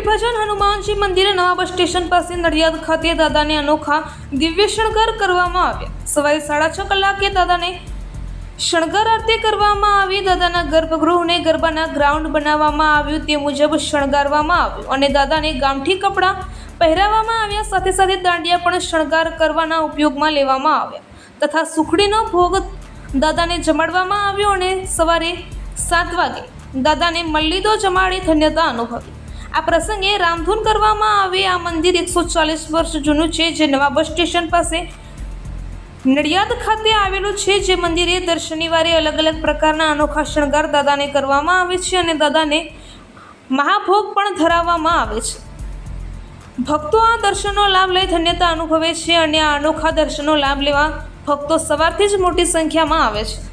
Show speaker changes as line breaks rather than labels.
ભજન હનુમાનજી મંદિરે નવા bus station પાસે નડિયાદ ખાતે દાદાને અનોખા દિવ્ય શણગાર કરવામાં આવ્યા। સવારે 6:30 કલાકે દાદાને શણગાર આરતી કરવામાં આવી। દાદાના ગર્ભગૃહને ગરબાના ગ્રાઉન્ડ બનાવવામાં આવ્યું, તે મુજબ શણગારવામાં આવ્યું અને દાદાને ગામઠી કપડાં પહેરાવવામાં આવ્યા। સાથે સાથે દાંડિયા પણ શણગાર કરવાના ઉપયોગમાં લેવામાં આવ્યા તથા સુખડીનો ભોગ દાદાને જમાડવામાં આવ્યો અને સવારે 7 વાગે દાદાને મલ્લીદો જમાડી ધન્યતા અનુભવી। આ પ્રસંગે રામધૂન કરવામાં આવી। આ મંદિર 140 વર્ષ જૂનું છે, જે નવા બસ સ્ટેશન પાસે નડિયાદ ખાતે આવેલું છે। જે મંદિરે દર શનિવારે અલગ અલગ પ્રકારના અનોખા શણગાર દાદાને કરવામાં આવે છે અને દાદાને મહાભોગ પણ ધરાવવામાં આવે છે। ભક્તો આ દર્શનનો લાભ લઈ ધન્યતા અનુભવે છે અને આ અનોખા દર્શનનો લાભ લેવા ભક્તો સવારથી જ મોટી સંખ્યામાં આવે છે।